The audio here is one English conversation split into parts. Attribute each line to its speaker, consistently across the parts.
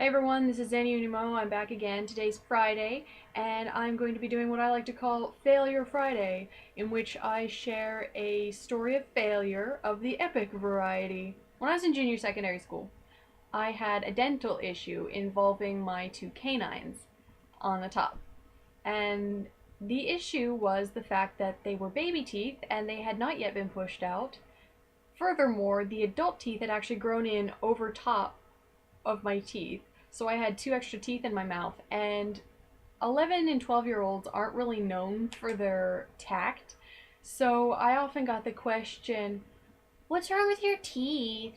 Speaker 1: Hey everyone, this is Zanyunimo. I'm back again. Today's Friday, and I'm going to be doing what I like to call Failure Friday, in which I share a story of failure of the epic variety. When I was in junior secondary school, I had a dental issue involving my two canines on the top. And the issue was the fact that they were baby teeth and they had not yet been pushed out. Furthermore, the adult teeth had actually grown in over top of my teeth. So I had two extra teeth in my mouth, and 11 and 12-year-olds aren't really known for their tact. So I often got the question, "What's wrong with your teeth?"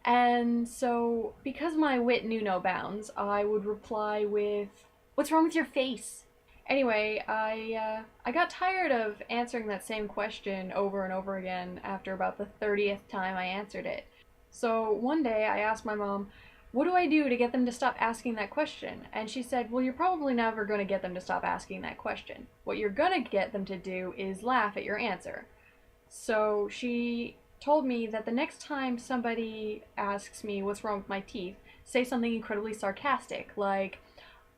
Speaker 1: And so, because my wit knew no bounds, I would reply with, "What's wrong with your face?" Anyway, I got tired of answering that same question over and over again after about the 30th time I answered it. So one day I asked my mom, "What do I do to get them to stop asking that question?" And she said, "Well, you're probably never going to get them to stop asking that question. What you're going to get them to do is laugh at your answer." So she told me that the next time somebody asks me what's wrong with my teeth, say something incredibly sarcastic, like,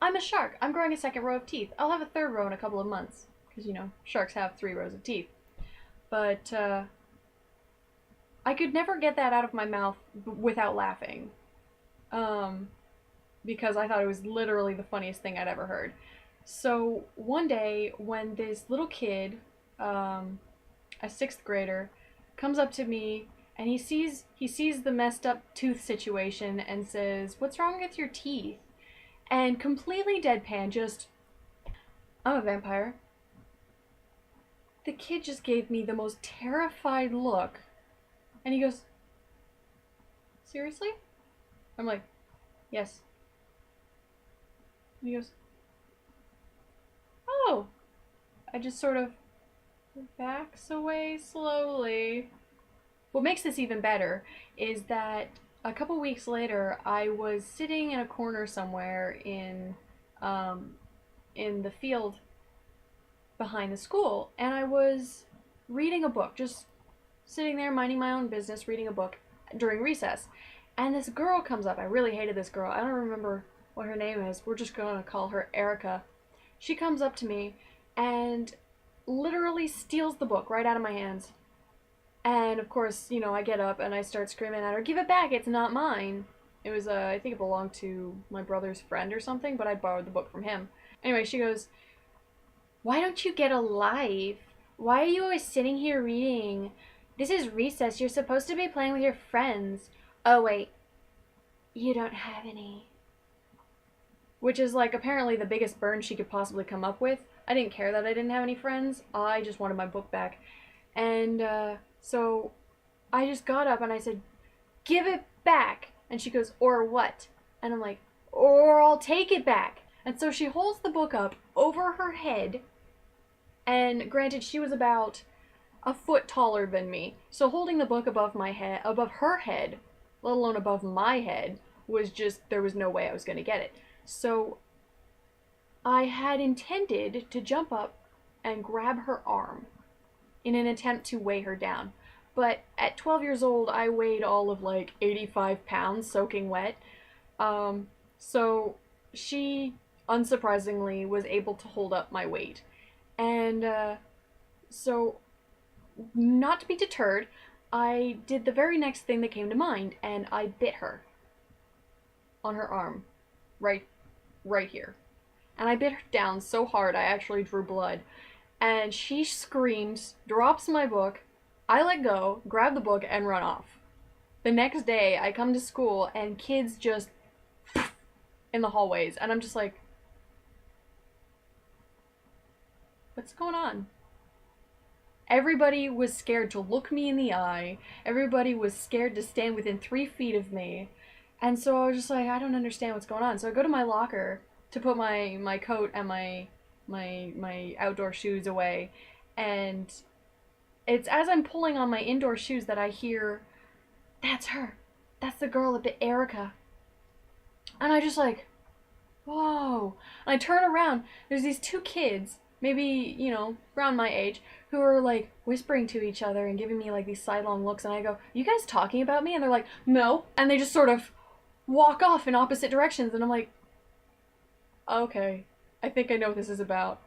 Speaker 1: "I'm a shark. I'm growing a second row of teeth. I'll have a third row in a couple of months." Because, sharks have 3 rows of teeth. But I could never get that out of my mouth without laughing. Because I thought it was literally the funniest thing I'd ever heard. So one day, when this little kid, a sixth grader, comes up to me and he sees the messed up tooth situation and says, "What's wrong with your teeth?" And completely deadpan, just, "I'm a vampire." The kid just gave me the most terrified look, and he goes, "Seriously?" I'm like, "Yes." And he goes, "Oh." I just sort of backs away slowly. What makes this even better is that a couple weeks later, I was sitting in a corner somewhere in the field behind the school, and I was reading a book, just sitting there minding my own business, reading a book during recess. And this girl comes up. I really hated this girl. I don't remember what her name is. We're just gonna call her Erica. She comes up to me and literally steals the book right out of my hands. And of course, I get up and I start screaming at her, "Give it back, it's not mine." It was, I think it belonged to my brother's friend or something, but I borrowed the book from him. Anyway, she goes, "Why don't you get a life? Why are you always sitting here reading? This is recess, you're supposed to be playing with your friends. Oh wait, you don't have any." Which is like apparently the biggest burn she could possibly come up with. I didn't care that I didn't have any friends. I just wanted my book back. And so I just got up and I said, "Give it back." And she goes, "Or what?" And I'm like, "Or I'll take it back." And so she holds the book up over her head. And granted, she was about a foot taller than me. So holding the book above my head, above her head, let alone above my head, was just, there was no way I was going to get it. So I had intended to jump up and grab her arm in an attempt to weigh her down. But at 12 years old, I weighed all of like 85 pounds soaking wet. So she, unsurprisingly, was able to hold up my weight. And so, not to be deterred, I did the very next thing that came to mind, and I bit her on her arm, right here. And I bit her down so hard I actually drew blood. And she screams, drops my book, I let go, grab the book, and run off. The next day, I come to school, and kids just in the hallways, and I'm just like, what's going on? Everybody was scared to look me in the eye. Everybody was scared to stand within 3 feet of me. And so I was just like, I don't understand what's going on. So I go to my locker to put my coat and my outdoor shoes away. And it's as I'm pulling on my indoor shoes that I hear, "That's her. That's the girl that bit Erica." And I just like, whoa. And I turn around. There's these two kids, maybe, around my age, who are like whispering to each other and giving me like these sidelong looks. And I go, "You guys talking about me?" And they're like, "No." And they just sort of walk off in opposite directions. And I'm like, okay, I think I know what this is about.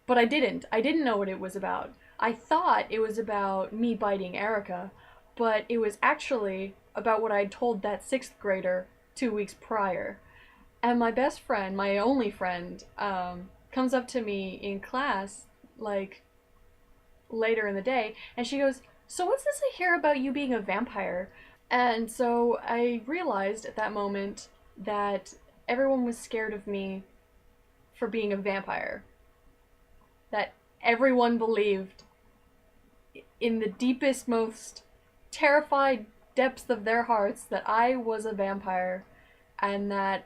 Speaker 1: But I didn't. I didn't know what it was about. I thought it was about me biting Erica, but it was actually about what I'd told that sixth grader 2 weeks prior. And my best friend, my only friend, comes up to me in class, like later in the day, and she goes, "So what's this I hear about you being a vampire?" And so I realized at that moment that everyone was scared of me for being a vampire. That everyone believed in the deepest, most terrified depths of their hearts that I was a vampire and that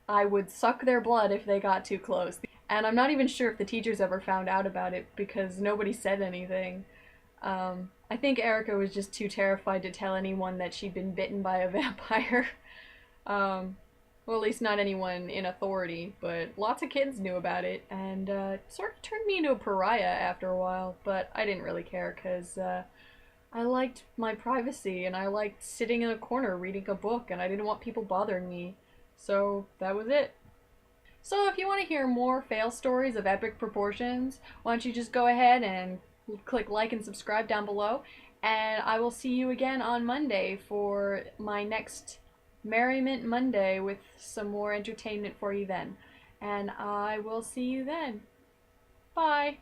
Speaker 1: I would suck their blood if they got too close. And I'm not even sure if the teachers ever found out about it because nobody said anything. I think Erica was just too terrified to tell anyone that she'd been bitten by a vampire. um, well, at least not anyone in authority, but lots of kids knew about it, and it sort of turned me into a pariah after a while, but I didn't really care because I liked my privacy and I liked sitting in a corner reading a book, and I didn't want people bothering me. So that was it. So if you want to hear more fail stories of epic proportions, why don't you just go ahead and click like and subscribe down below, and I will see you again on Monday for my next Merriment Monday with some more entertainment for you then. And I will see you then. Bye.